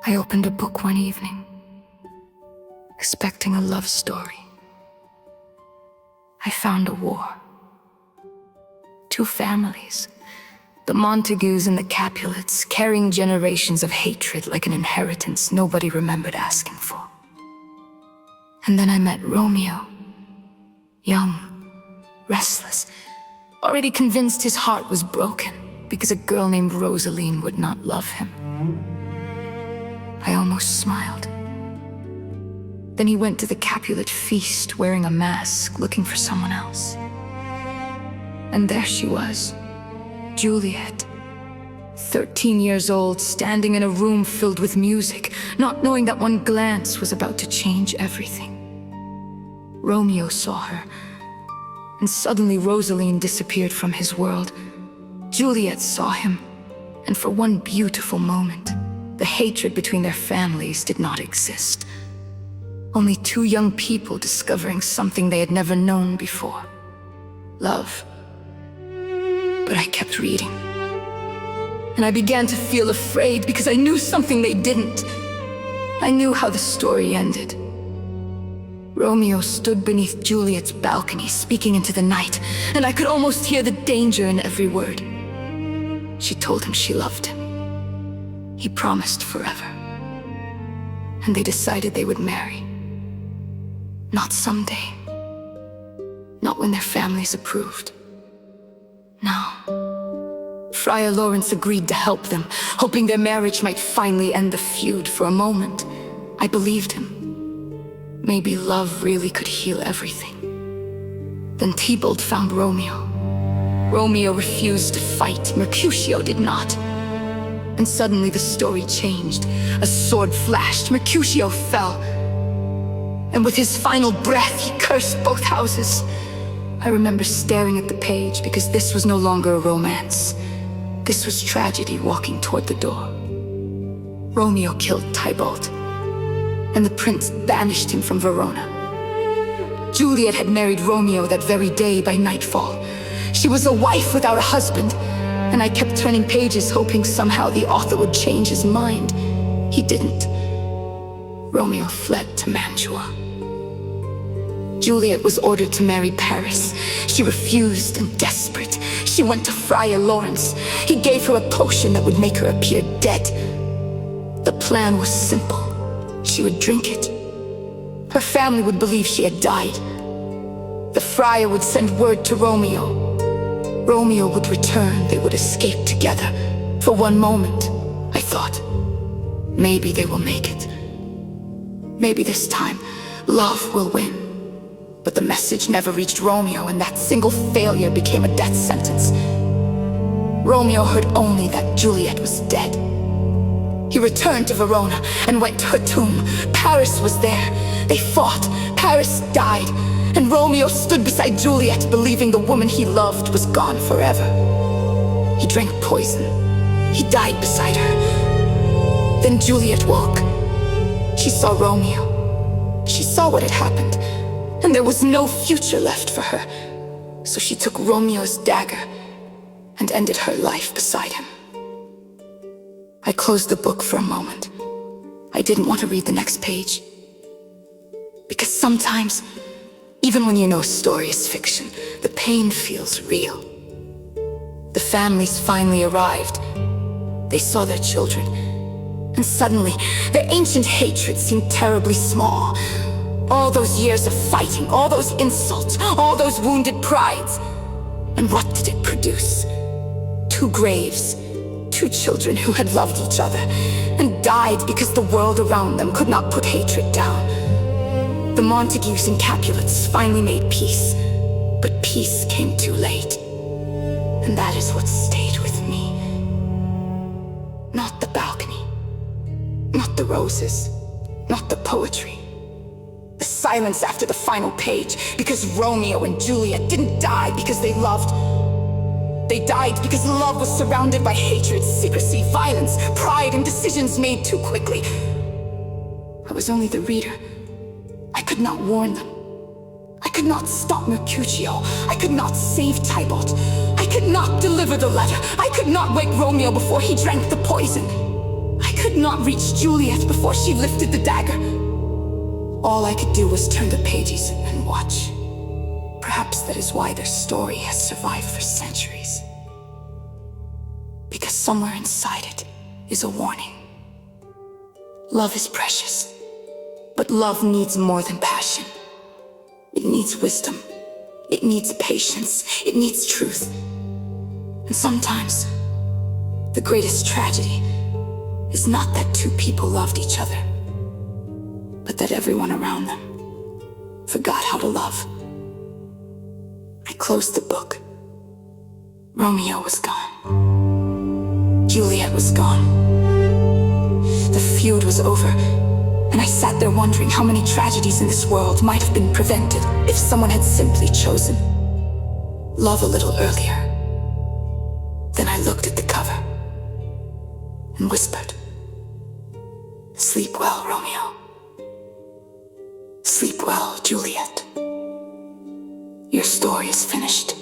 I opened a book one evening, expecting a love story. I found a war. Two families, the Montagues and the Capulets, carrying generations of hatred like an inheritance nobody remembered asking for. And then I met Romeo, young, restless, already convinced his heart was broken because a girl named Rosaline would not love him. I almost smiled. Then he went to the Capulet feast wearing a mask, looking for someone else. And there she was, Juliet, 13 years old, standing in a room filled with music, not knowing that one glance was about to change everything. Romeo saw her, and suddenly Rosaline disappeared from his world. Juliet saw him, and for one beautiful moment, the hatred between their families did not exist. Only two young people discovering something they had never known before. Love. But I kept reading. And I began to feel afraid because I knew something they didn't. I knew how the story ended. Romeo stood beneath Juliet's balcony, speaking into the night, and I could almost hear the danger in every word. She told him she loved him. He promised forever. And they decided they would marry. Not someday. Not when their families approved. No. Friar Lawrence agreed to help them, hoping their marriage might finally end the feud. For a moment, I believed him. Maybe love really could heal everything. Then Tybalt found Romeo. Romeo refused to fight. Mercutio did not. And suddenly the story changed. A sword flashed. Mercutio fell. And with his final breath, he cursed both houses. I remember staring at the page because this was no longer a romance. This was tragedy walking toward the door. Romeo killed Tybalt, and the prince banished him from Verona. Juliet had married Romeo that very day by nightfall. She was a wife without a husband, and I kept turning pages hoping somehow the author would change his mind. He didn't. Romeo fled to Mantua. Juliet was ordered to marry Paris. She refused, and desperate, she went to Friar Lawrence. He gave her a potion that would make her appear dead. The plan was simple. She would drink it. Her family would believe she had died. The friar would send word to Romeo. Romeo would return. They would escape together. For one moment, I thought, maybe they will make it. Maybe this time, love will win. But the message never reached Romeo, and that single failure became a death sentence. Romeo heard only that Juliet was dead. He returned to Verona and went to her tomb. Paris was there. They fought. Paris died. And Romeo stood beside Juliet, believing the woman he loved was gone forever. He drank poison. He died beside her. Then Juliet woke. She saw Romeo. She saw what had happened. And there was no future left for her. So she took Romeo's dagger and ended her life beside him. I closed the book for a moment. I didn't want to read the next page. Because sometimes, even when you know a story is fiction, the pain feels real. The families finally arrived. They saw their children. And suddenly, their ancient hatred seemed terribly small. All those years of fighting, all those insults, all those wounded prides. And what did it produce? Two graves, two children who had loved each other and died because the world around them could not put hatred down. The Montagues and Capulets finally made peace, but peace came too late. And that is what stayed with me. Not the balcony, not the roses, not the poetry. The silence after the final page, because Romeo and Juliet didn't die because they loved. They died because love was surrounded by hatred, secrecy, violence, pride, and decisions made too quickly. I was only the reader. I could not warn them. I could not stop Mercutio. I could not save Tybalt. I could not deliver the letter. I could not wake Romeo before he drank the poison. I could had not reached Juliet before she lifted the dagger. All I could do was turn the pages and watch. Perhaps that is why their story has survived for centuries. Because somewhere inside it is a warning. Love is precious, but love needs more than passion. It needs wisdom. It needs patience. It needs truth. And sometimes, the greatest tragedy is not that two people loved each other, but that everyone around them forgot how to love. I closed the book. Romeo was gone. Juliet was gone. The feud was over, and I sat there wondering how many tragedies in this world might have been prevented if someone had simply chosen love a little earlier. Then I looked at the cover and whispered, "Sleep well, Romeo. Sleep well, Juliet. Your story is finished."